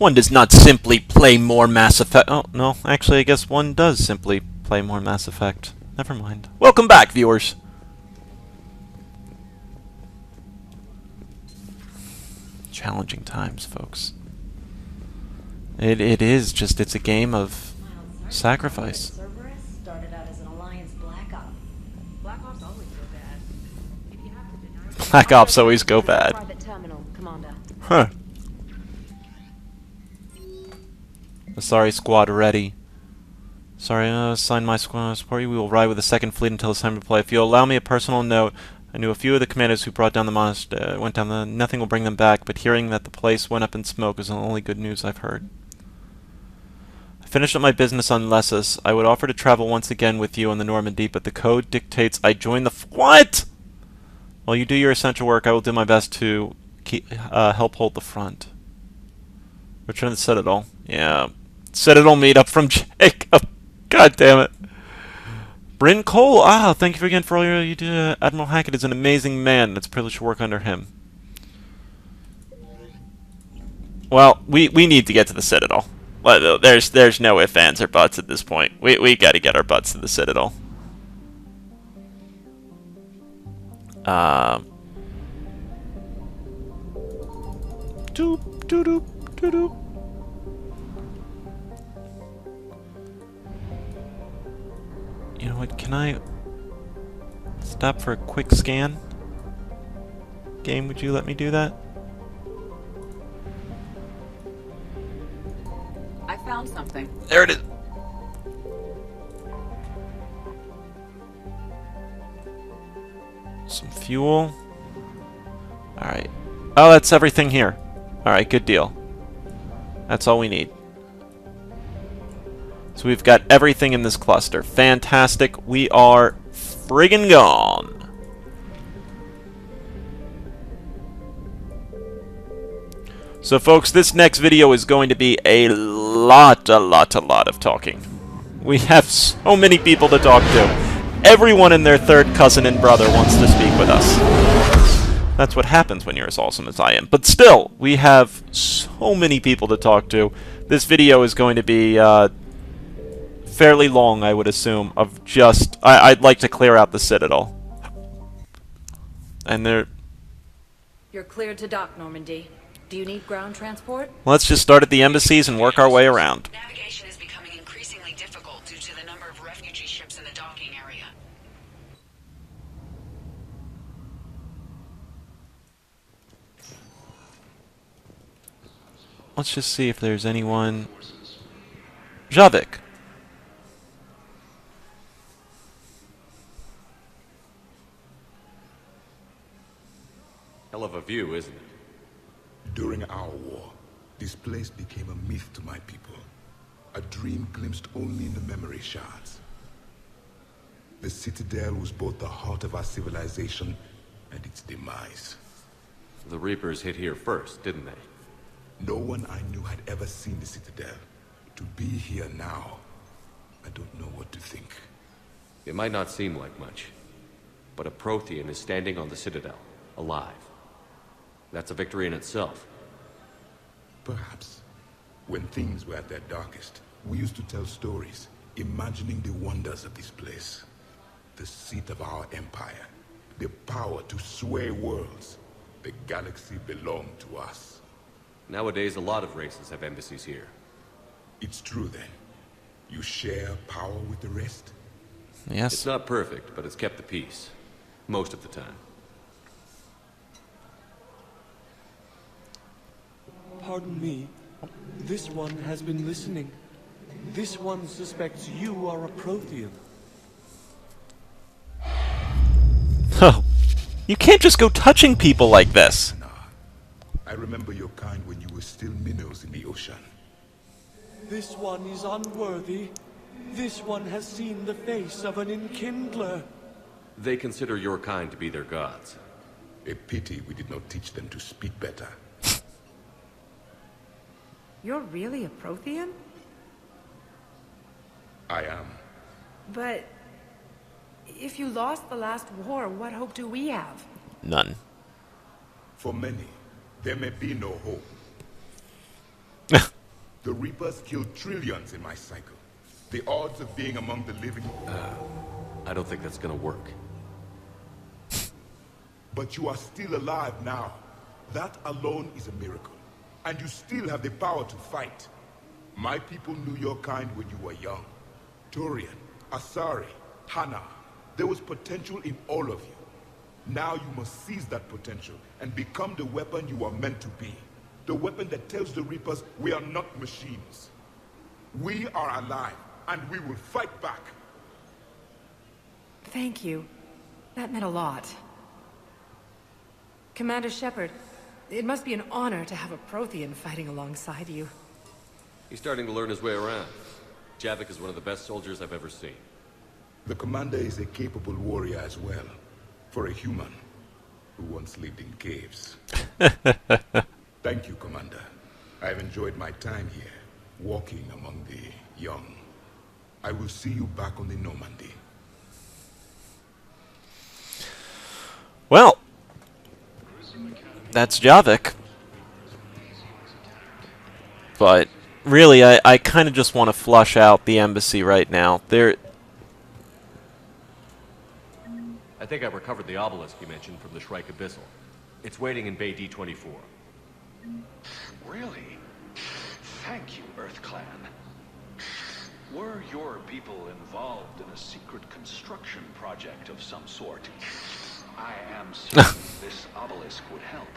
One does not simply play more Mass Effect. Oh, no, actually, I guess one does simply play more Mass Effect. Never mind. Welcome back, viewers. Challenging times, folks. It is just, it's a game of sacrifice. Black Ops always go bad. Huh. Sorry, squad ready. Sorry, assign my squad support you. We will ride with the second fleet until it's time to play. If you'll allow me a personal note, I knew a few of the commanders who brought down the monster, nothing will bring them back, but hearing that the place went up in smoke is the only good news I've heard. I finished up my business on Lessus. I would offer to travel once again with you on the Normandy, but the code dictates I join the what? While you do your essential work, I will do my best to help hold the front. Return to the Citadel. Yeah. Citadel meetup from Jacob. God damn it. Bryn Cole. Ah, thank you again for all you do. Admiral Hackett is an amazing man. It's a privilege to work under him. Well, we need to get to the Citadel. There's no ifs, ands, or buts at this point. We got to get our butts to the Citadel. Doop doop doop doop. You know what? Can I stop for a quick scan? Game, would you let me do that? I found something. There it is. Some fuel. Alright. Oh, that's everything here. Alright, good deal. That's all we need. So we've got everything in this cluster. Fantastic. We are friggin' gone. So folks, this next video is going to be a lot of talking. We have so many people to talk to. Everyone and their third cousin and brother wants to speak with us. That's what happens when you're as awesome as I am. But still, we have so many people to talk to. This video is going to be fairly long, I would assume, of just... I'd like to clear out the Citadel. And there... You're cleared to dock, Normandy. Do you need ground transport? Let's just start at the embassies and work our way around. Navigation is becoming increasingly difficult due to the number of refugee ships in the docking area. Let's just see if there's anyone... Javik. Hell of a view, isn't it? During our war, this place became a myth to my people. A dream glimpsed only in the memory shards. The Citadel was both the heart of our civilization and its demise. The Reapers hit here first, didn't they? No one I knew had ever seen the Citadel. To be here now, I don't know what to think. It might not seem like much, but a Prothean is standing on the Citadel, alive. That's a victory in itself. Perhaps. When things were at their darkest, we used to tell stories, imagining the wonders of this place. The seat of our empire. The power to sway worlds. The galaxy belonged to us. Nowadays, a lot of races have embassies here. It's true then. You share power with the rest? Yes. It's not perfect, but it's kept the peace. Most of the time. Pardon me. This one has been listening. This one suspects you are a Prothean. Oh, you can't just go touching people like this. Nah. I remember your kind when you were still minnows in the ocean. This one is unworthy. This one has seen the face of an enkindler. They consider your kind to be their gods. A pity we did not teach them to speak better. You're really a Prothean? I am. But... if you lost the last war, what hope do we have? None. For many, there may be no hope. Reapers kill trillions in my cycle. The odds of being among the living... I don't think that's gonna work. But you are still alive now. That alone is a miracle. And you still have the power to fight. My people knew your kind when you were young. Turian, Asari, Hana. There was potential in all of you. Now you must seize that potential and become the weapon you are meant to be. The weapon that tells the Reapers we are not machines. We are alive, and we will fight back. Thank you. That meant a lot. Commander Shepard, it must be an honor to have a Prothean fighting alongside you. He's starting to learn his way around. Javik is one of the best soldiers I've ever seen. The commander is a capable warrior as well. For a human who once lived in caves. Thank you, Commander. I've enjoyed my time here, walking among the young. I will see you back on the Normandy. Well, that's Javik. But really, I kind of just want to flush out the embassy right now. I think I recovered the obelisk you mentioned from the Shrike Abyssal. It's waiting in Bay D-24. Really? Thank you, Earth Clan. Were your people involved in a secret construction project of some sort? I am certain this obelisk would help.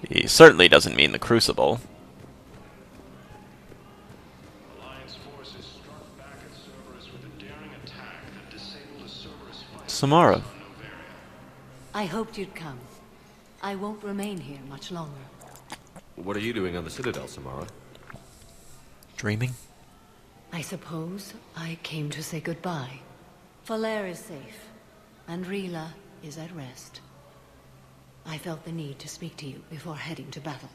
He certainly doesn't mean the Crucible. Samara. I hoped you'd come. I won't remain here much longer. What are you doing on the Citadel, Samara? Dreaming? I suppose I came to say goodbye. Falere is safe, and Rila is at rest. I felt the need to speak to you before heading to battle.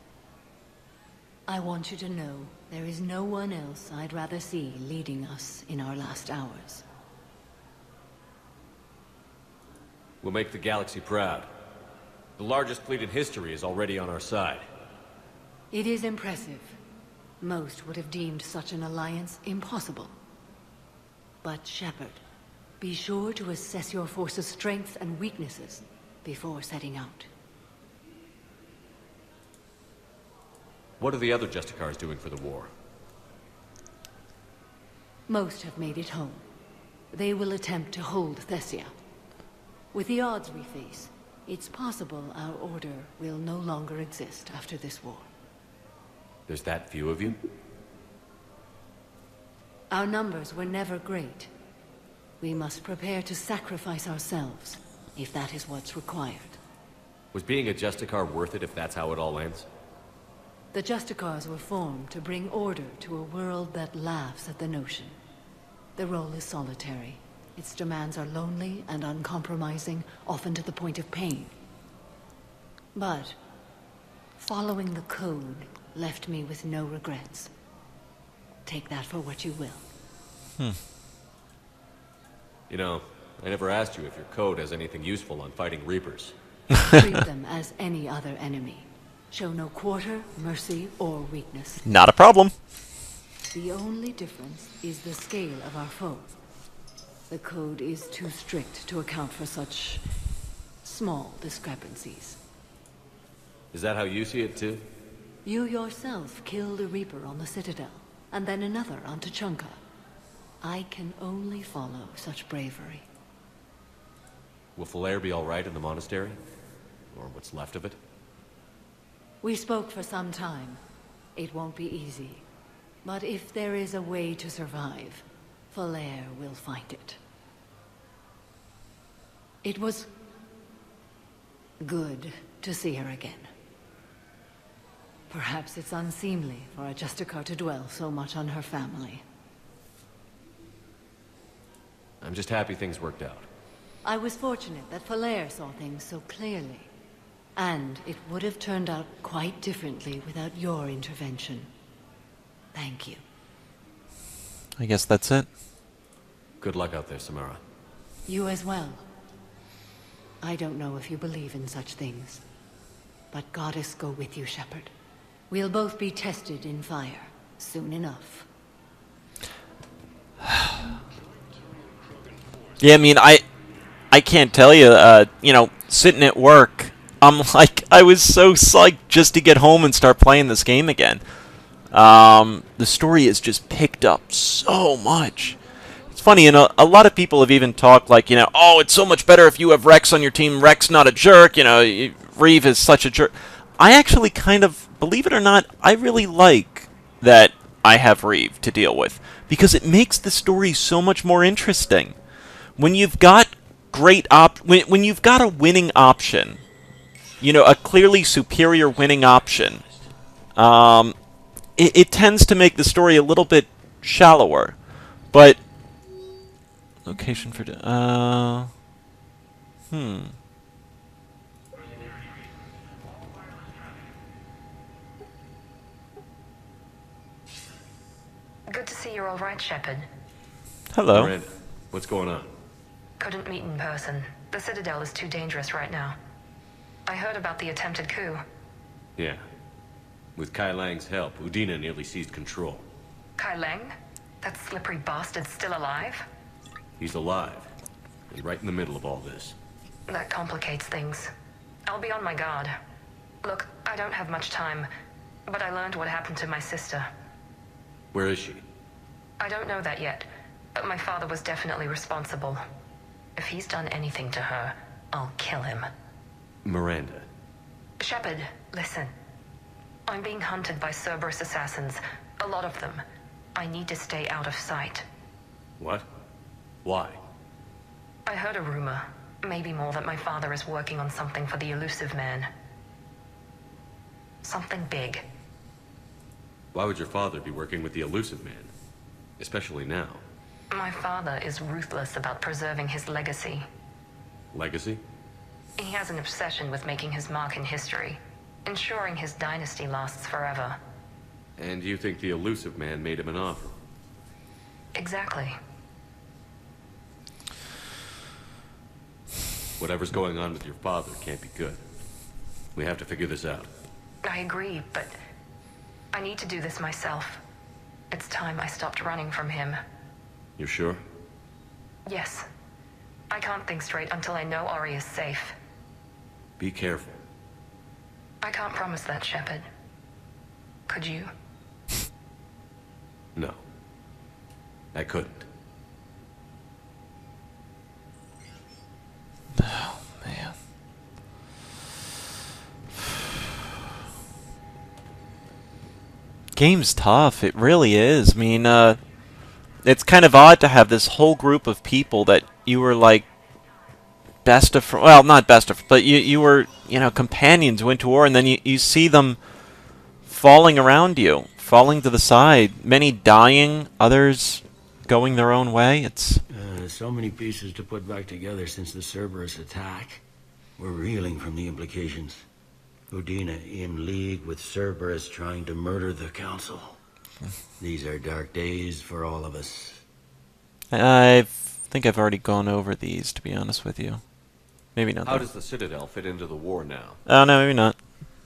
I want you to know there is no one else I'd rather see leading us in our last hours. We'll make the galaxy proud. The largest fleet in history is already on our side. It is impressive. Most would have deemed such an alliance impossible. But Shepard, be sure to assess your force's strengths and weaknesses before setting out. What are the other Justicars doing for the war? Most have made it home. They will attempt to hold Thessia. With the odds we face, it's possible our order will no longer exist after this war. There's that few of you? Our numbers were never great. We must prepare to sacrifice ourselves, if that is what's required. Was being a Justicar worth it if that's how it all ends? The Justicars were formed to bring order to a world that laughs at the notion. The role is solitary. Its demands are lonely and uncompromising, often to the point of pain. But following the code left me with no regrets. Take that for what you will. You know, I never asked you if your code has anything useful on fighting Reapers. Treat them as any other enemy. Show no quarter, mercy, or weakness. Not a problem. The only difference is the scale of our foe. The code is too strict to account for such small discrepancies. Is that how you see it too? You yourself killed a Reaper on the Citadel, and then another on Tuchanka. I can only follow such bravery. Will Falere be alright in the monastery? Or what's left of it? We spoke for some time. It won't be easy. But if there is a way to survive, Falere will find it. It was good to see her again. Perhaps it's unseemly for a Justicar to dwell so much on her family. I'm just happy things worked out. I was fortunate that Falere saw things so clearly. And it would have turned out quite differently without your intervention. Thank you. I guess that's it. Good luck out there, Samara. You as well. I don't know if you believe in such things, but Goddess go with you, Shepard. We'll both be tested in fire, soon enough. Yeah, I mean, I can't tell you, you know, sitting at work, I'm like, I was so psyched just to get home and start playing this game again. The story has just picked up so much. It's funny, you know, a lot of people have even talked like, you know, oh, it's so much better if you have Rex on your team. Rex not a jerk, you know, Reeve is such a jerk. I actually kind of, believe it or not, I really like that I have Reeve to deal with, because it makes the story so much more interesting. When you've got when you've got a winning option, you know, a clearly superior winning option, it tends to make the story a little bit shallower. But location for Good to see you're all right, Shepard. Hello. Miranda, what's going on? Couldn't meet in person. The Citadel is too dangerous right now. I heard about the attempted coup. Yeah. With Kai Lang's help, Udina nearly seized control. Kai Lang? That slippery bastard's still alive? He's alive, and right in the middle of all this. That complicates things. I'll be on my guard. Look, I don't have much time, but I learned what happened to my sister. Where is she? I don't know that yet, but my father was definitely responsible. If he's done anything to her, I'll kill him. Miranda. Shepard, listen. I'm being hunted by Cerberus assassins. A lot of them. I need to stay out of sight. What? Why? I heard a rumor, maybe more, that my father is working on something for the Elusive Man. Something big. Why would your father be working with the Elusive Man? Especially now. My father is ruthless about preserving his legacy. Legacy? He has an obsession with making his mark in history, ensuring his dynasty lasts forever. And you think the Elusive Man made him an offer? Exactly. Whatever's going on with your father can't be good. We have to figure this out. I agree, but I need to do this myself. It's time I stopped running from him. You're sure? Yes. I can't think straight until I know Ori is safe. Be careful. I can't promise that, Shepard. Could you? No. I couldn't. Oh, man. Game's tough. It really is. I mean, it's kind of odd to have this whole group of people that you were like best of, well, not best of, but you were, you know, companions who went to war, and then you see them falling around you, falling to the side, many dying, others going their own way. It's so many pieces to put back together since the Cerberus attack. We're reeling from the implications. Udina in league with Cerberus trying to murder the Council. These are dark days for all of us. I think I've already gone over these, to be honest with you. Maybe not. How does the Citadel fit into the war now? Oh, no, maybe not.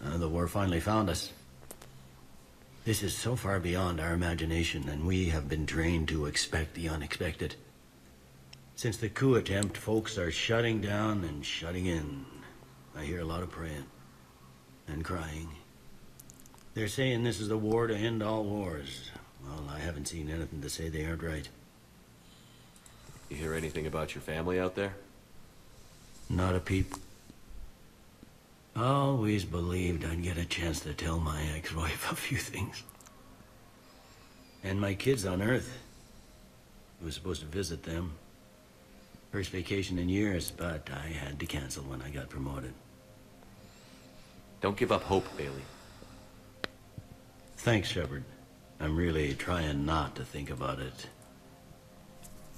The war finally found us. This is so far beyond our imagination, and we have been trained to expect the unexpected. Since the coup attempt, folks are shutting down and shutting in. I hear a lot of praying. And crying. They're saying this is the war to end all wars. Well, I haven't seen anything to say they aren't right. You hear anything about your family out there? Not a peep. Always believed I'd get a chance to tell my ex-wife a few things. And my kids on Earth. I was supposed to visit them. First vacation in years, but I had to cancel when I got promoted. Don't give up hope, Bailey. Thanks, Shepard. I'm really trying not to think about it.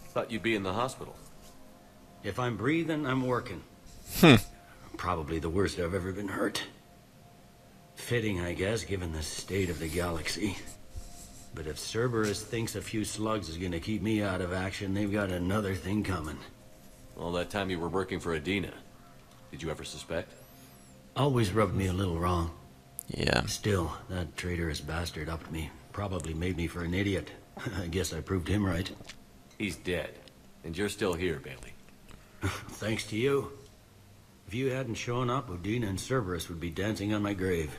Thought you'd be in the hospital. If I'm breathing, I'm working. Probably the worst I've ever been hurt. Fitting, I guess, given the state of the galaxy. But if Cerberus thinks a few slugs is gonna keep me out of action, they've got another thing coming. All that time you were working for Udina, did you ever suspect? Always rubbed me a little wrong. Yeah. Still, that traitorous bastard upped me. Probably made me for an idiot. I guess I proved him right. He's dead. And you're still here, Bailey. Thanks to you. If you hadn't shown up, Udina and Cerberus would be dancing on my grave.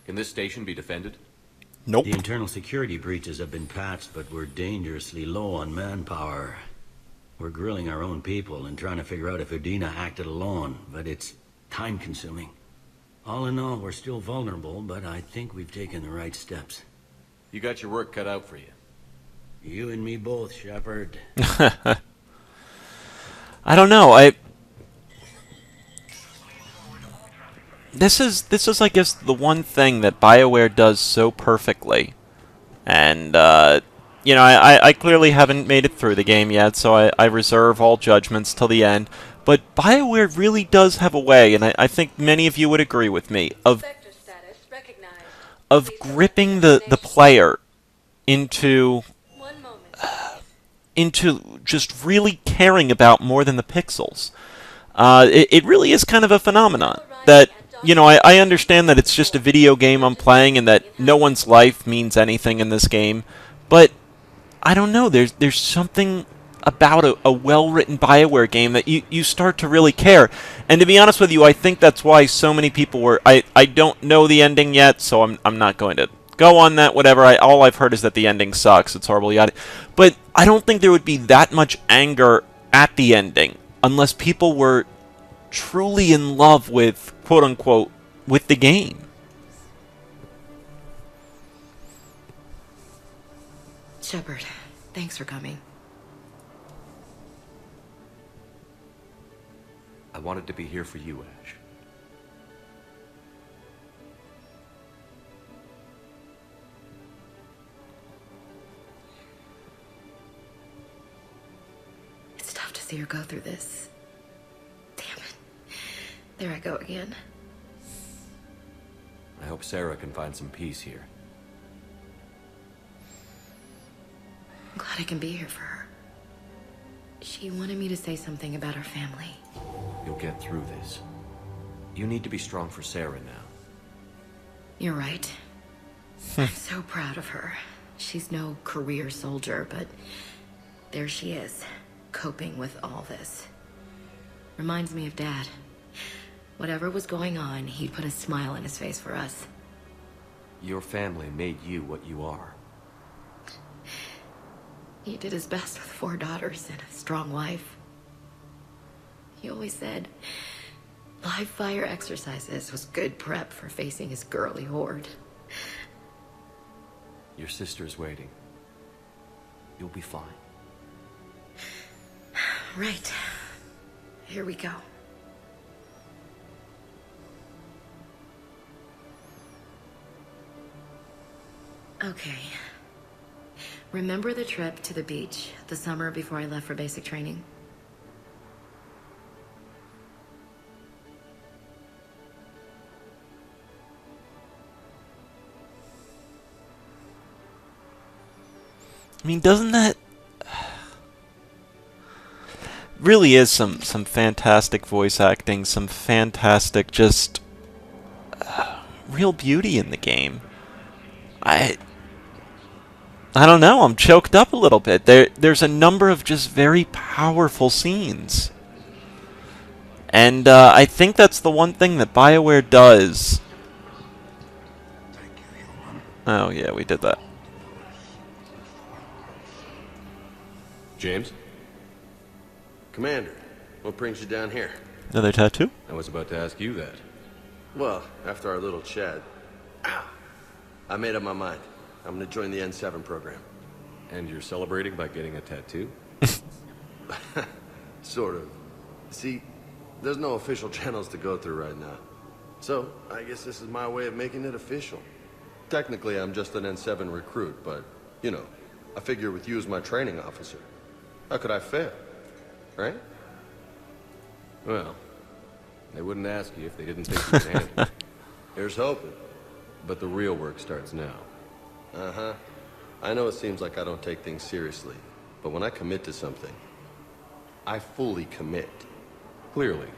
Can this station be defended? Nope. The internal security breaches have been patched, but we're dangerously low on manpower. We're grilling our own people and trying to figure out if Udina acted alone, but it's time-consuming. All in all, we're still vulnerable, but I think we've taken the right steps. You got your work cut out for you. You and me both, Shepard. I don't know. This is, I guess, the one thing that BioWare does so perfectly. And, you know, I clearly haven't made it through the game yet, so I reserve all judgments till the end. But BioWare really does have a way, and I think many of you would agree with me, of gripping the player into just really caring about more than the pixels. It really is kind of a phenomenon that, you know, I understand that it's just a video game I'm playing and that no one's life means anything in this game, but I don't know, there's something about a well-written BioWare game that you start to really care. And to be honest with you, I think that's why so many people were... I don't know the ending yet, so I'm not going to go on that, whatever. All I've heard is that the ending sucks, it's horrible, yada. But I don't think there would be that much anger at the ending unless people were truly in love with, quote-unquote, with the game. Shepard, thanks for coming. I wanted to be here for you, Ash. It's tough to see her go through this. Damn it. There I go again. I hope Sarah can find some peace here. I'm glad I can be here for her. She wanted me to say something about her family. You'll get through this. You need to be strong for Sarah now. You're right. I'm so proud of her. She's no career soldier, but there she is, coping with all this. Reminds me of Dad. Whatever was going on, he put a smile on his face for us. Your family made you what you are. He did his best with 4 daughters and a strong wife. He always said live fire exercises was good prep for facing his girly horde. Your sister's waiting. You'll be fine. Right. Here we go. Okay. Remember the trip to the beach the summer before I left for basic training? I mean, doesn't that... really is some fantastic voice acting, some fantastic just... real beauty in the game. I don't know, I'm choked up a little bit. There's a number of just very powerful scenes. And I think that's the one thing that BioWare does. Oh yeah, we did that. James? Commander, what brings you down here? Another tattoo? I was about to ask you that. Well, after our little chat, I made up my mind. I'm gonna join the N7 program. And you're celebrating by getting a tattoo? Sort of. See, there's no official channels to go through right now. So, I guess this is my way of making it official. Technically, I'm just an N7 recruit, but, you know, I figure with you as my training officer, how could I fail? Right? Well, they wouldn't ask you if they didn't think you could handle it. Here's hoping. But the real work starts now. Uh-huh. I know it seems like I don't take things seriously, but when I commit to something, I fully commit. Clearly.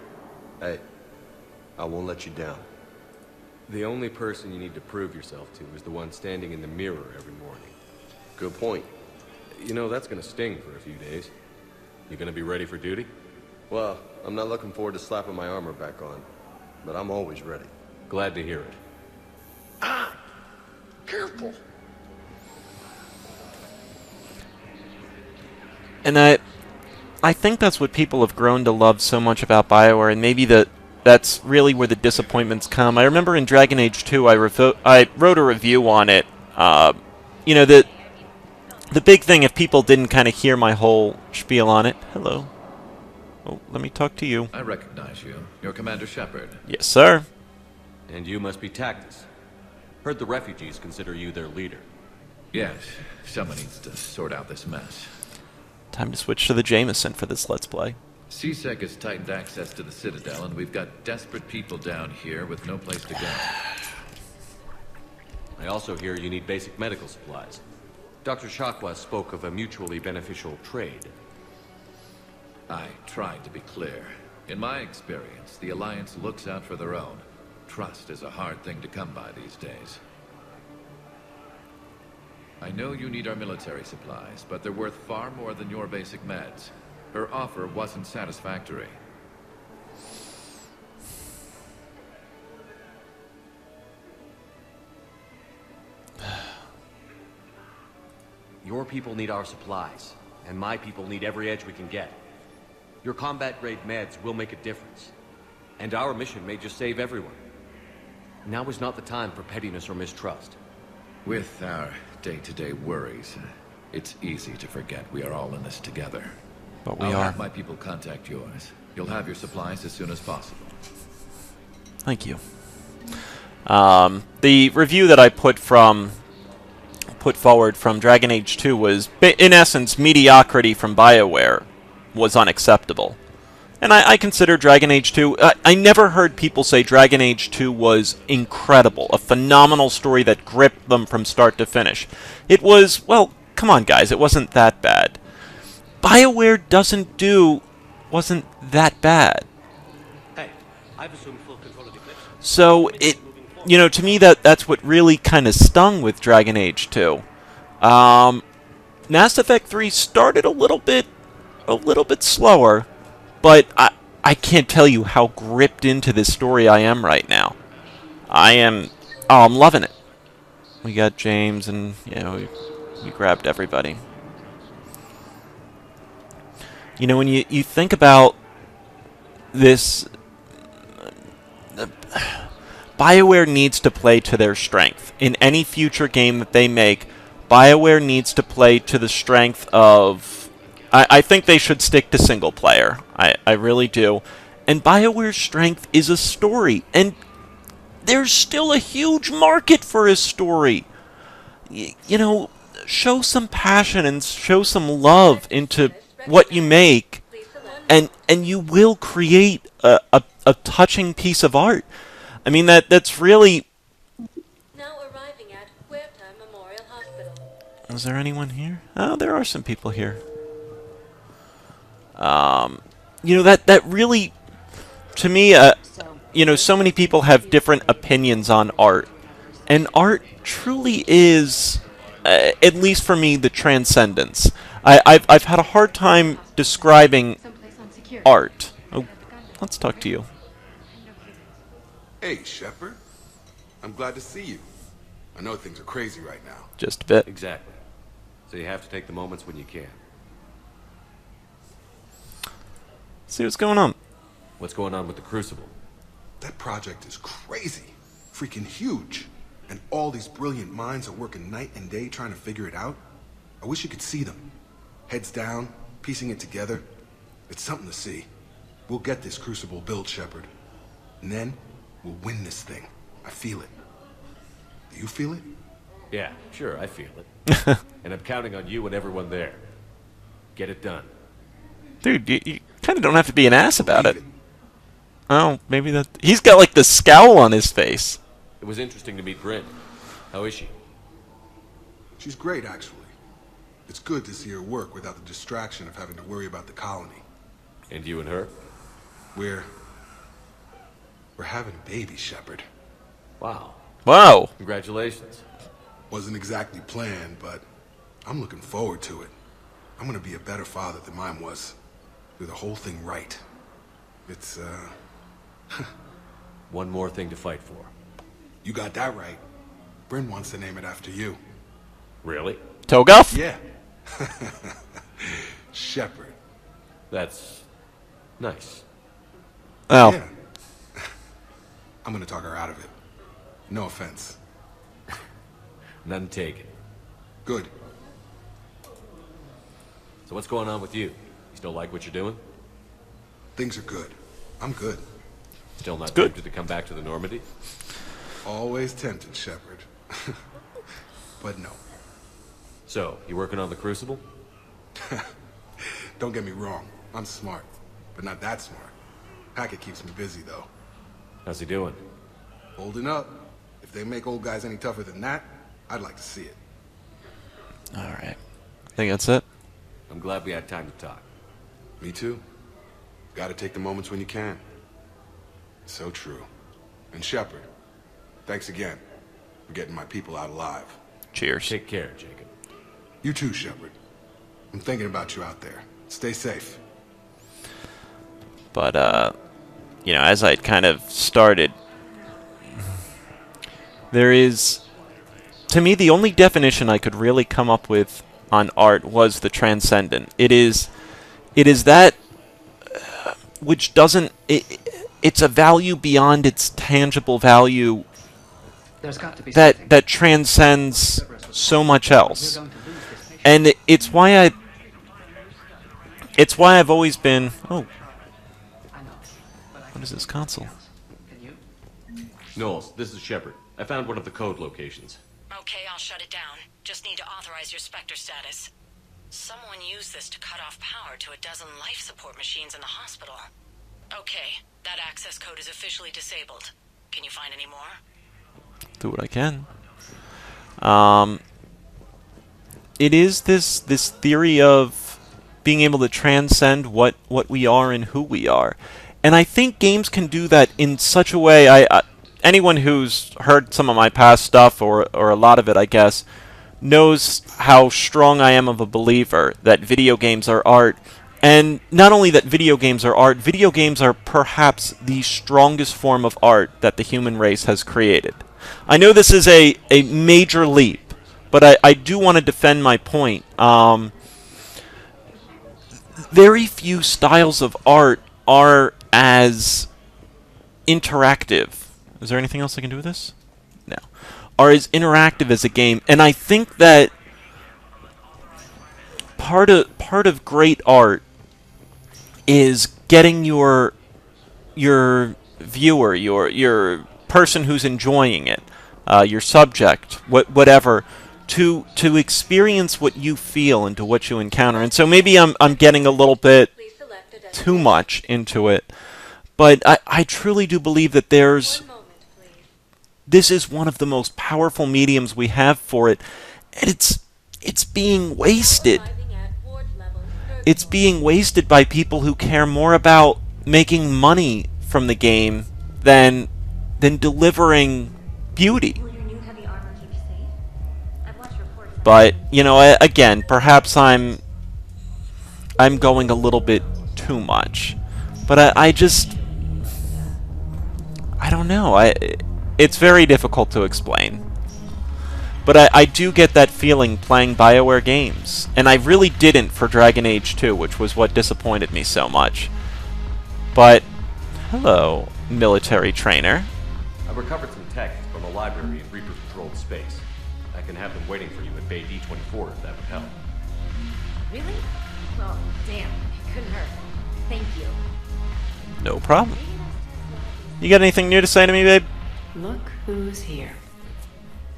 Hey, I won't let you down. The only person you need to prove yourself to is the one standing in the mirror every morning. Good point. You know, that's gonna sting for a few days. You gonna be ready for duty? Well, I'm not looking forward to slapping my armor back on, but I'm always ready. Glad to hear it. Ah! Careful! And I think that's what people have grown to love so much about Bioware, and maybe that's really where the disappointments come. I remember in Dragon Age 2, I wrote a review on it. You know, the big thing, if people didn't kind of hear my whole spiel on it... Hello. Oh, let me talk to you. I recognize you. You're Commander Shepard. Yes, sir. And you must be Tactus. Heard the refugees consider you their leader. Yes, someone needs to sort out this mess. Time to switch to the Jameson for this Let's Play. CSEC has tightened access to the Citadel, and we've got desperate people down here with no place to go. I also hear you need basic medical supplies. Dr. Shakwa spoke of a mutually beneficial trade. I tried to be clear. In my experience, the Alliance looks out for their own. Trust is a hard thing to come by these days. I know you need our military supplies, but they're worth far more than your basic meds. Her offer wasn't satisfactory. Your people need our supplies, and my people need every edge we can get. Your combat-grade meds will make a difference, and our mission may just save everyone. Now is not the time for pettiness or mistrust. With our day-to-day worries, it's easy to forget we are all in this together. But we I'll are. have my people contact yours. You'll have your supplies as soon as possible. Thank you. The review that I put forward from Dragon Age 2 was, in essence, mediocrity from Bioware was unacceptable. And I consider Dragon Age 2... I never heard people say Dragon Age 2 was incredible, a phenomenal story that gripped them from start to finish. It was, well, come on guys, it wasn't that bad. Bioware wasn't that bad. Hey, I've assumed full control of the eclipse. So, to me, that's what really kind of stung with Dragon Age 2. Mass Effect 3 started a little bit slower, but I can't tell you how gripped into this story I am right now. I'm loving it. We got James, and, we grabbed everybody. When you think about this... BioWare needs to play to their strength. In any future game that they make, BioWare needs to play to the strength of... I think they should stick to single player. I really do. And BioWare's strength is a story. And there's still a huge market for a story. Show some passion and show some love into what you make. And you will create a touching piece of art. I mean, that's really... Now arriving at Huerta Memorial Hospital. Is there anyone here? Oh, there are some people here. That really, to me, so many people have different opinions on art. And art truly is, at least for me, the transcendence. I've had a hard time describing art. Oh, let's talk to you. Hey, Shepard. I'm glad to see you. I know things are crazy right now. Just a bit. Exactly. So you have to take the moments when you can. See what's going on. What's going on with the Crucible? That project is crazy. Freaking huge. And all these brilliant minds are working night and day trying to figure it out. I wish you could see them. Heads down, piecing it together. It's something to see. We'll get this Crucible built, Shepard. And then, we'll win this thing. I feel it. Do you feel it? Yeah, sure, I feel it. And I'm counting on you and everyone there. Get it done. Dude, you kind of don't have to be an ass about it. Oh, maybe that... He's got, like, the scowl on his face. It was interesting to meet Bryn. How is she? She's great, actually. It's good to see her work without the distraction of having to worry about the colony. And you and her? We're We're having a baby, Shepard. Wow. Wow. Congratulations. Wasn't exactly planned, but I'm looking forward to it. I'm gonna be a better father than mine was. Do the whole thing right. It's, One more thing to fight for. You got that right. Bryn wants to name it after you. Really? Toegoff? Yeah. Shepard. That's nice. Oh. Yeah. I'm gonna talk her out of it. No offense. None taken. Good. So what's going on with you? You still like what you're doing? Things are good. I'm good. Still not good. tempted to come back to the Normandy? Always tempted, Shepard. But no. So, you working on the Crucible? Don't get me wrong. I'm smart, but not that smart. Hackett keeps me busy, though. How's he doing? Holding up. If they make old guys any tougher than that, I'd like to see it. Alright. I think that's it. I'm glad we had time to talk. Me too. Gotta take the moments when you can. So true. And Shepard, thanks again for getting my people out alive. Cheers. Take care, Jacob. You too, Shepard. I'm thinking about you out there. Stay safe. But, you know, as I'd kind of started, there is, to me, the only definition I could really come up with on art was the transcendent. It is that which doesn't, it's a value beyond its tangible value that transcends so much else. And it's why I've always been, oh, what is this console? Knowles, this is Shepard. I found one of the code locations. Okay, I'll shut it down. Just need to authorize your Spectre status. Someone used this to cut off power to a dozen life support machines in the hospital. Okay, that access code is officially disabled. Can you find any more? Do what I can. It is this theory of being able to transcend what we are and who we are. And I think games can do that in such a way. Anyone who's heard some of my past stuff, or a lot of it, I guess, knows how strong I am of a believer that video games are art. And not only that video games are art, video games are perhaps the strongest form of art that the human race has created. I know this is a major leap, but I do want to defend my point. Very few styles of art are as interactive. Is there anything else I can do with this? No. Are as interactive as a game, and I think that part of great art is getting your viewer, your person who's enjoying it, your subject, whatever, to experience what you feel into what you encounter. And so maybe I'm getting a little bit too much into it, but I truly do believe that this is one of the most powerful mediums we have for it, and it's being wasted. It's being wasted by people who care more about making money from the game than delivering beauty. But, you know, again, perhaps I'm going a little bit too much. But I don't know. It's very difficult to explain. But I do get that feeling playing Bioware games. And I really didn't for Dragon Age 2, which was what disappointed me so much. But, hello, military trainer. I've recovered some texts from a library in Reaper-controlled space. I can have them waiting for you at Bay D-24 if that would help. Really? Well, damn. It couldn't hurt. Thank you. No problem. You got anything new to say to me, babe? Look who's here.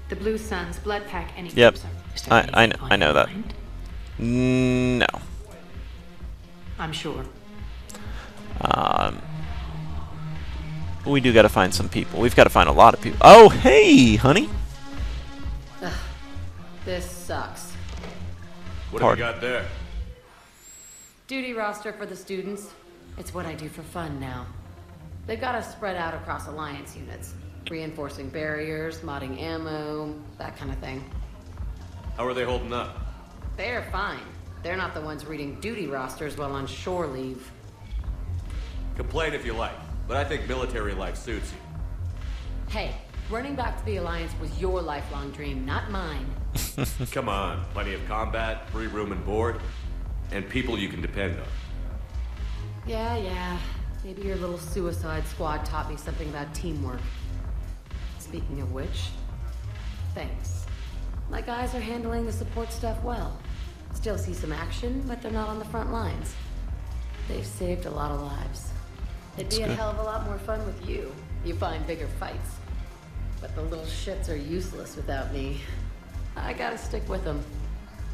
The Blue Suns blood pack any. Yep. I know that. No. I'm sure. We do got to find some people. We've got to find a lot of people. Oh, hey, honey. Ugh, this sucks. What have you got there? Duty roster for the students. It's what I do for fun now. They've got us spread out across Alliance units. Reinforcing barriers, modding ammo, that kind of thing. How are they holding up? They're fine. They're not the ones reading duty rosters while on shore leave. Complain if you like, but I think military life suits you. Hey, running back to the Alliance was your lifelong dream, not mine. Come on, plenty of combat, free room and board, and people you can depend on. Yeah. Maybe your little suicide squad taught me something about teamwork. Speaking of which, thanks. My guys are handling the support stuff well. Still see some action, but they're not on the front lines. They've saved a lot of lives. It'd be a hell of a lot more fun with you. You find bigger fights. But the little shits are useless without me. I gotta stick with them.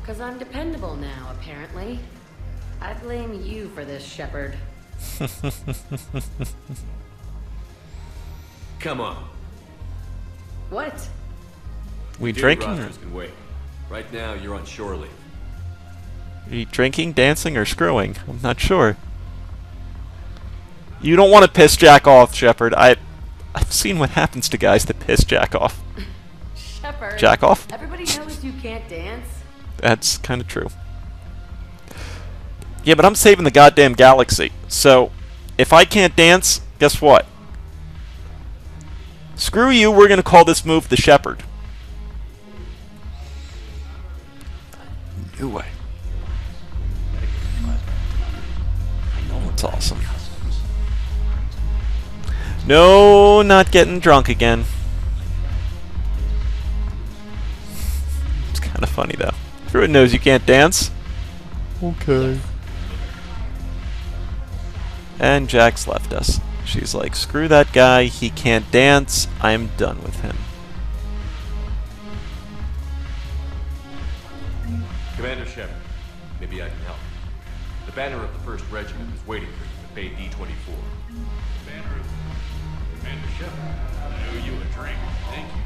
'Cause I'm dependable now, apparently. I blame you for this, Shepard. Come on. What? We Duty drinking? Or rosters can wait. Right now, you're on shore leave. are you drinking, dancing, or screwing? I'm not sure. You don't want to piss Jack off, Shepard. I've seen what happens to guys that piss Jack off. Shepard. Jack off? Everybody knows you can't dance. That's kind of true. Yeah, but I'm saving the goddamn galaxy. So, if I can't dance, guess what? Screw you, we're going to call this move the Shepard. New way. Oh, it's awesome. No, not getting drunk again. It's kind of funny, though. Everyone knows you can't dance. Okay. And Jack's left us. She's like, screw that guy, he can't dance, I'm done with him. Commander Shepard, maybe I can help. The banner of the 1st Regiment is waiting for you at Bay D-24. Commander Shepard, I owe you a drink. Thank you.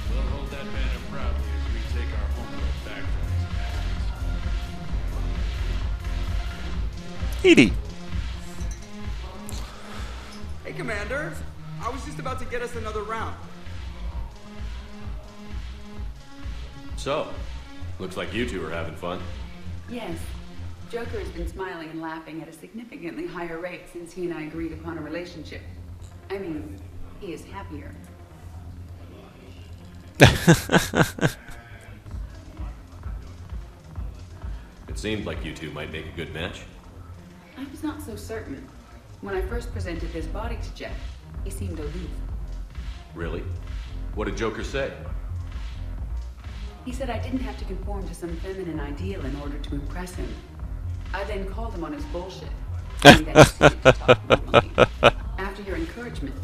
We'll hold that banner proudly as we take our homeworld back from these bastards. Edie. Hey, Commander. I was just about to get us another round. So, looks like you two are having fun. Yes. Joker has been smiling and laughing at a significantly higher rate since he and I agreed upon a relationship. I mean, he is happier. It seemed like you two might make a good match. I was not so certain. When I first presented this body to Jeff, he seemed aloof. Really? What did Joker say? He said I didn't have to conform to some feminine ideal in order to impress him. I then called him on his bullshit. saying that he suited to talk normally. After your encouragement,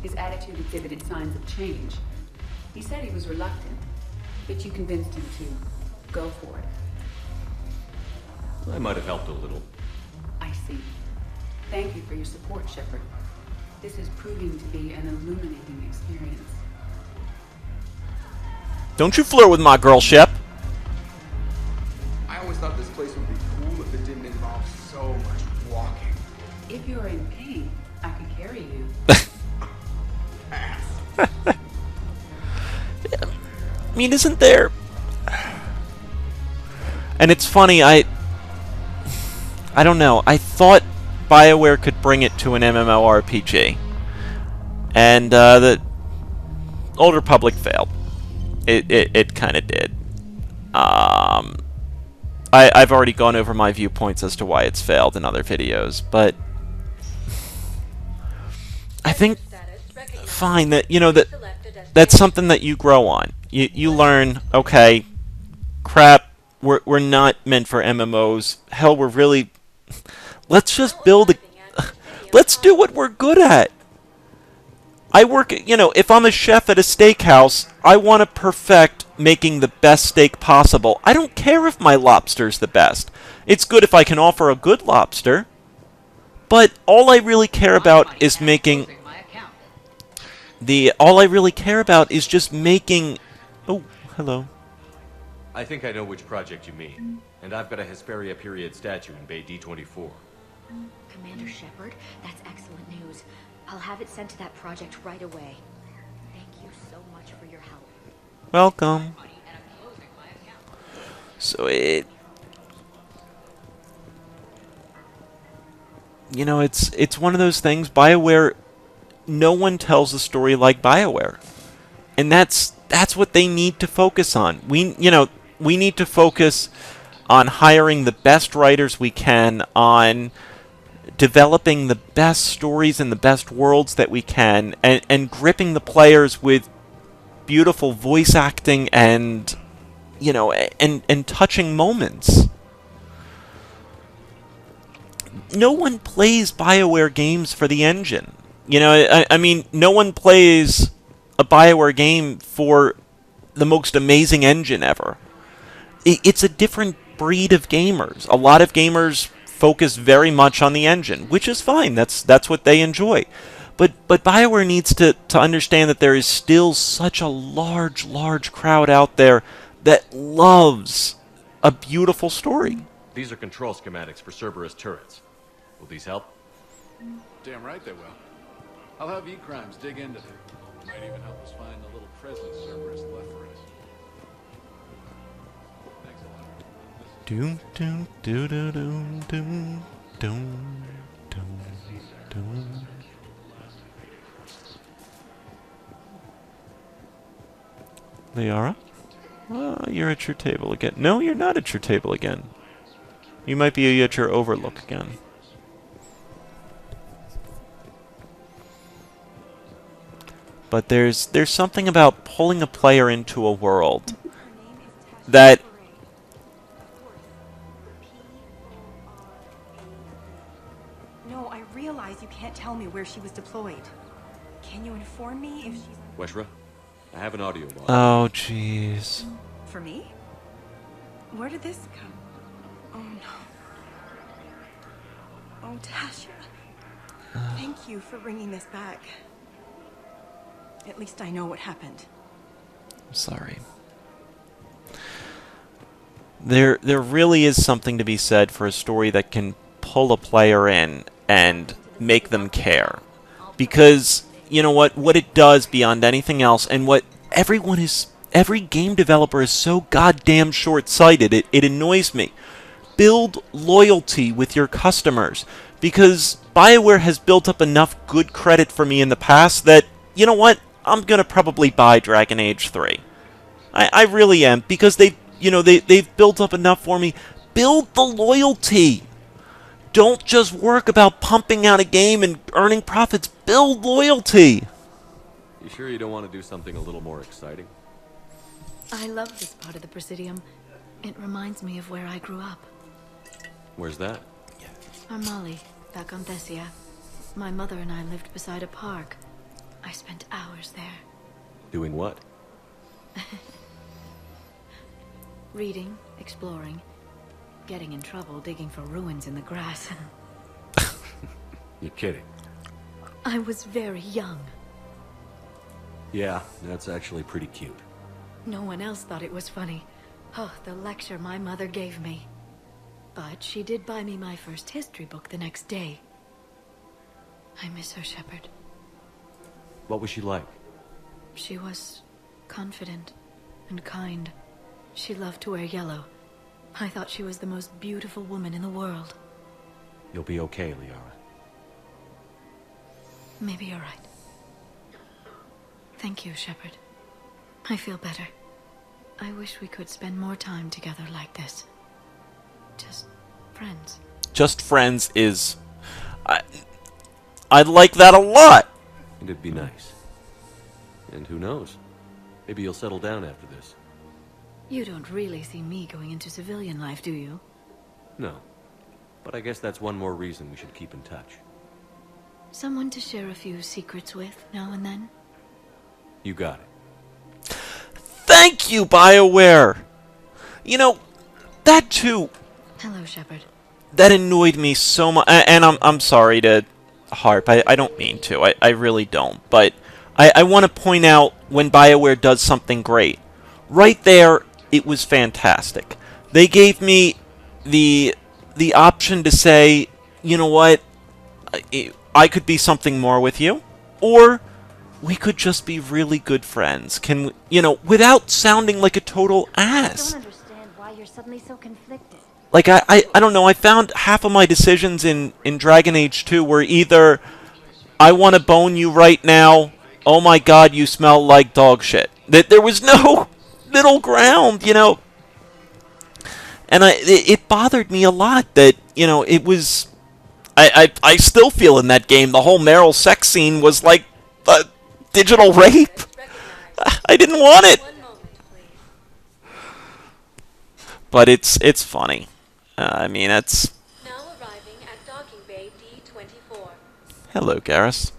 his attitude exhibited signs of change. He said he was reluctant, but you convinced him to go for it. I might have helped a little. I see. Thank you for your support, Shepard. This is proving to be an illuminating experience. Don't you flirt with my girl, Shep. I always thought this place would be cool if it didn't involve so much walking. If you're in pain, I could carry you. I mean, isn't there... And it's funny, I don't know. I thought Bioware could bring it to an MMORPG. And the Old Republic failed. It kind of did. I've already gone over my viewpoints as to why it's failed in other videos, but I think fine that that's something that you grow on. You learn, okay, crap, we're not meant for MMOs. Hell, we're really let's just build a let's do what we're good at. I work, if I'm a chef at a steakhouse, I want to perfect making the best steak possible. I don't care if my lobster's the best. It's good if I can offer a good lobster. But all I really care about is making... All I really care about is just making... Oh, hello. I think I know which project you mean. And I've got a Hesperia period statue in Bay D-24. Commander Shepard, that's excellent news. I'll have it sent to that project right away. Thank you so much for your help. Welcome. So you know, it's one of those things. BioWare, no one tells a story like BioWare, and that's what they need to focus on. We need to focus on hiring the best writers we can, on developing the best stories and the best worlds that we can, and gripping the players with beautiful voice acting and and touching moments. No one plays BioWare games for the engine. I mean, no one plays a BioWare game for the most amazing engine ever. It's a different breed of gamers. A lot of gamers focus very much on the engine, which is fine. That's what they enjoy. But BioWare needs to understand that there is still such a large crowd out there that loves a beautiful story. These are control schematics for Cerberus turrets. Will these help? Damn right they will. I'll have E-Crimes dig into them. Might even help us find the little present Cerberus left for us. Thanks a lot. Doom doom doo doo doom doom doom doom doom. Liara? You're at your table again. No, you're not at your table again. You might be at your overlook again. But there's something about pulling a player into a world that No, I realize you can't tell me where she was deployed. Can you inform me if she's... Weshra, I have an audio log. Oh, jeez. For me? Where did this come? Oh, no. Oh, Tasha. Thank you for bringing this back. At least I know what happened. I'm sorry. There really is something to be said for a story that can pull a player in and make them care. Because, you know what it does beyond anything else, and what every game developer is so goddamn short-sighted, it annoys me. Build loyalty with your customers. Because BioWare has built up enough good credit for me in the past that, you know what, I'm gonna probably buy Dragon Age 3. I really am, because they've built up enough for me. Build the loyalty. Don't just work about pumping out a game and earning profits. Build loyalty. You sure you don't want to do something a little more exciting? I love this part of the Presidium. It reminds me of where I grew up. Where's that? Armali, back on Thessia. My mother and I lived beside a park. I spent hours there. Doing what? Reading, exploring, getting in trouble digging for ruins in the grass. You're kidding. I was very young. Yeah, that's actually pretty cute. No one else thought it was funny. Oh, the lecture my mother gave me. But she did buy me my first history book the next day. I miss her, Shepard. What was she like? She was confident and kind. She loved to wear yellow. I thought she was the most beautiful woman in the world. You'll be okay, Liara. Maybe you're right. Thank you, Shepard. I feel better. I wish we could spend more time together like this. Just friends. Just friends is... I'd like that a lot! And it'd be nice. And who knows? Maybe you'll settle down after this. You don't really see me going into civilian life, do you? No. But I guess that's one more reason we should keep in touch. Someone to share a few secrets with now and then? You got it. Thank you, BioWare! You know, that too... Hello, Shepard. That annoyed me so much, and I'm sorry to harp, I don't mean to, I really don't, but I want to point out when BioWare does something great. Right there, it was fantastic. They gave me the option to say, you know what, I could be something more with you, or we could just be really good friends. Can we, you know, without sounding like a total ass. I don't understand why you're suddenly so conflicted. Like, I don't know, I found half of my decisions in Dragon Age 2 were either, I want to bone you right now, oh my god, you smell like dog shit. There was no middle ground, you know. And it bothered me a lot that, you know, it was... I still feel in that game the whole Meryl sex scene was like a digital rape. I didn't want it. But it's funny. I mean, it's... Now arriving at docking bay D24. Hello, Garrus.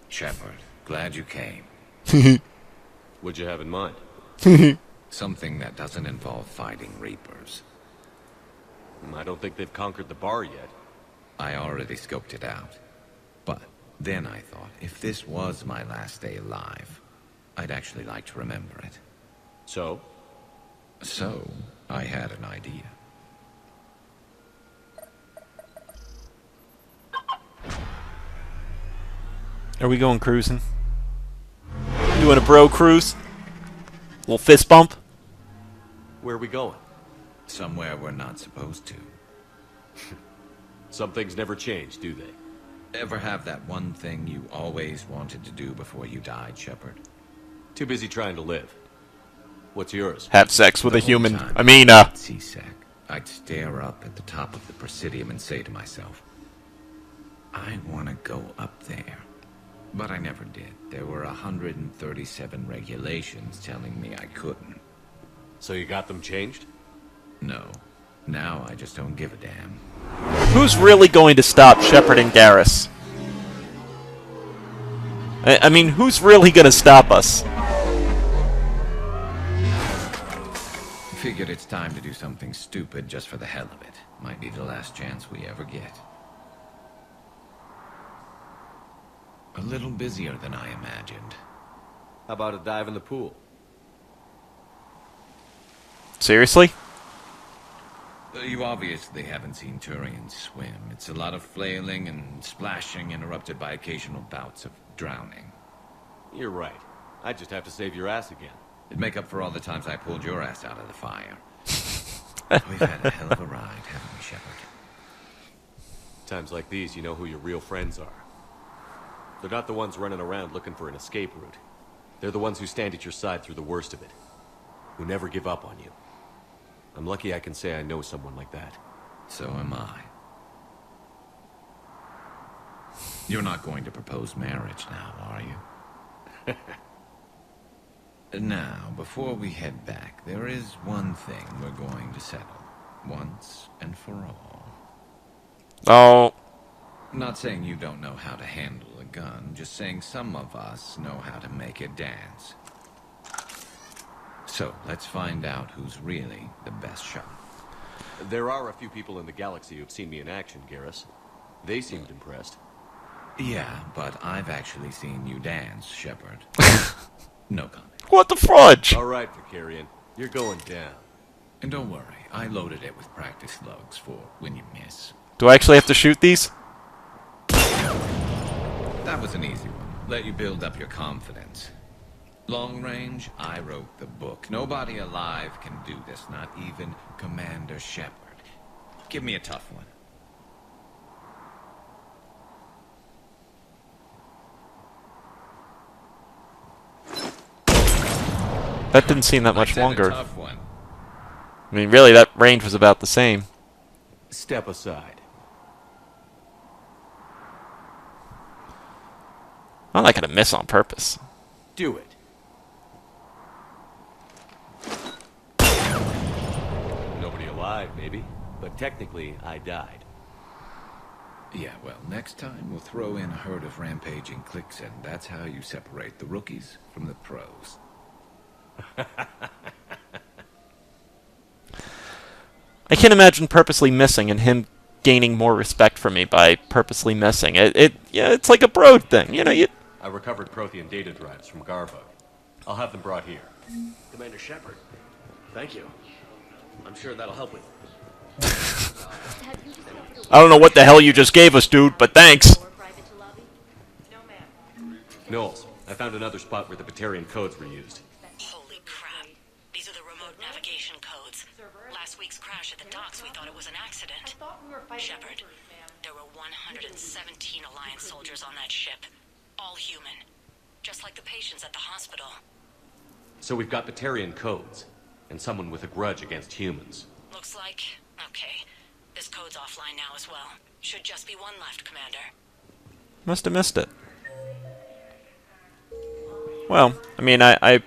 Shepard, glad you came. What'd you have in mind? Something that doesn't involve fighting Reapers. I don't think they've conquered the bar yet. I already scoped it out. But then I thought, if this was my last day alive, I'd actually like to remember it. So? So, I had an idea. Are we going cruising? Doing a bro cruise? Little fist bump? Where are we going? Somewhere we're not supposed to. Some things never change, do they? Ever have that one thing you always wanted to do before you died, Shepard? Too busy trying to live. What's yours? Have sex with a human. I mean, Seasick. I'd stare up at the top of the Presidium and say to myself, I want to go up there. But I never did. There were 137 regulations telling me I couldn't. So you got them changed? No. Now I just don't give a damn. Who's really going to stop Shepard and Garrus? I mean, who's really going to stop us? Figured it's time to do something stupid just for the hell of it. Might be the last chance we ever get. A little busier than I imagined. How about a dive in the pool? Seriously? You obviously haven't seen Turians swim. It's a lot of flailing and splashing interrupted by occasional bouts of drowning. You're right. I just have to save your ass again. It'd make up for all the times I pulled your ass out of the fire. We've had a hell of a ride, haven't we, Shepard? Times like these, you know who your real friends are. They're not the ones running around looking for an escape route. They're the ones who stand at your side through the worst of it. Who never give up on you. I'm lucky I can say I know someone like that. So am I. You're not going to propose marriage now, are you? Now, before we head back, there is one thing we're going to settle. Once and for all. Oh. Not saying you don't know how to handle a gun, just saying some of us know how to make it dance. So, let's find out who's really the best shot. There are a few people in the galaxy who've seen me in action, Garrus. They seemed impressed. Yeah, but I've actually seen you dance, Shepard. No comment. What the fudge? All right, Vicarian. You're going down. And don't worry, I loaded it with practice slugs for when you miss. Do I actually have to shoot these? That was an easy one. Let you build up your confidence. Long range, I wrote the book. Nobody alive can do this, not even Commander Shepard. Give me a tough one. That didn't seem that much I said longer. a tough one. I mean, really, that range was about the same. Step aside. I'm not gonna miss on purpose. Do it. Nobody alive, maybe. But technically, I died. Yeah, well, next time we'll throw in a herd of rampaging cliques, and that's how you separate the rookies from the pros. I can't imagine purposely missing and him gaining more respect for me by purposely missing. Yeah, it's like a bro thing, you know. I recovered Prothean data drives from Garbug. I'll have them brought here. Commander Shepard, thank you. I'm sure that'll help with I don't know what the hell you just gave us, dude, but thanks. Knowles, I found another spot where the Batarian codes were used. Holy crap. These are the remote navigation codes. Last week's crash at the docks, we thought it was an accident. Shepard, there were 117 Alliance soldiers on that ship. All human. Just like the patients at the hospital. So we've got Batarian codes, and someone with a grudge against humans. Looks like... okay. This code's offline now as well. Should just be one left, Commander. Must have missed it. Well, I mean, I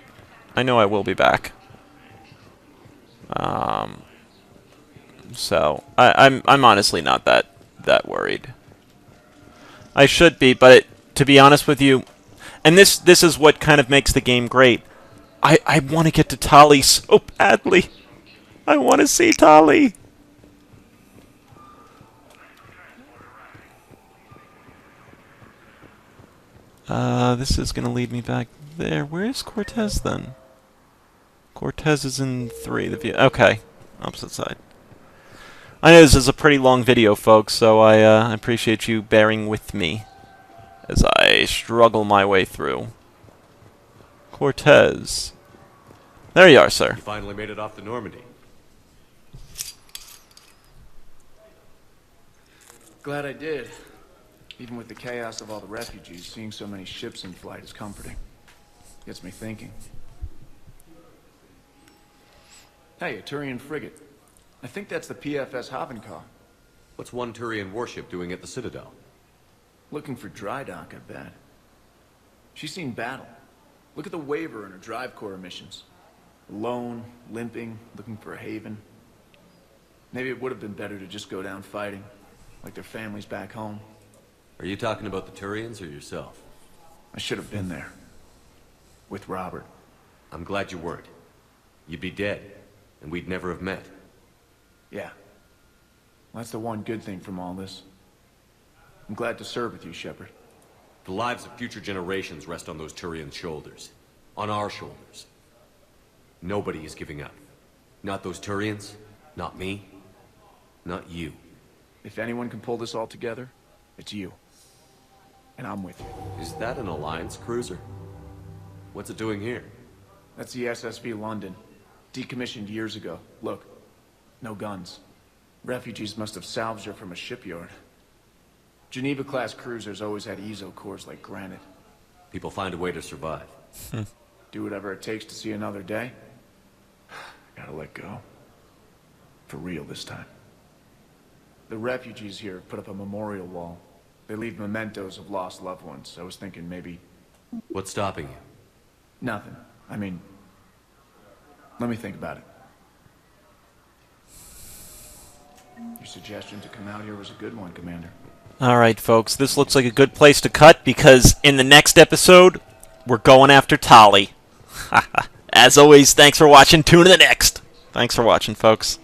know I will be back. So I'm honestly not that worried. I should be, but to be honest with you, and this is what kind of makes the game great. I want to get to Tali so badly. I want to see Tali. This is going to lead me back there. Where is Cortez, then? Cortez is in 3. The view. Okay. Opposite side. I know this is a pretty long video, folks, so I appreciate you bearing with me as I struggle my way through. Cortez. There you are, sir. You finally made it off the Normandy. Glad I did. Even with the chaos of all the refugees, seeing so many ships in flight is comforting. Gets me thinking. Hey, a Turian frigate. I think that's the PFS Havenkaw. What's one Turian warship doing at the Citadel? Looking for dry dock, I bet. She's seen battle. Look at the waiver in her drive core missions. Alone, limping, looking for a haven. Maybe it would have been better to just go down fighting, like their families back home. Are you talking about the Turians or yourself? I should have been there. With Robert. I'm glad you weren't. You'd be dead, and we'd never have met. Yeah. Well, that's the one good thing from all this. I'm glad to serve with you, Shepard. The lives of future generations rest on those Turians' shoulders. On our shoulders. Nobody is giving up. Not those Turians, not me, not you. If anyone can pull this all together, it's you. And I'm with you. Is that an Alliance cruiser? What's it doing here? That's the SSV London. Decommissioned years ago. Look. No guns. Refugees must have salvaged her from a shipyard. Geneva-class cruisers always had eezo cores like granite. People find a way to survive. Do whatever it takes to see another day. Gotta let go. For real this time. The refugees here put up a memorial wall. They leave mementos of lost loved ones. I was thinking maybe... What's stopping you? Nothing. I mean... Let me think about it. Your suggestion to come out here was a good one, Commander. Alright, folks. This looks like a good place to cut, because in the next episode, we're going after Tali. As always, thanks for watching. Tune in the next. Thanks for watching, folks.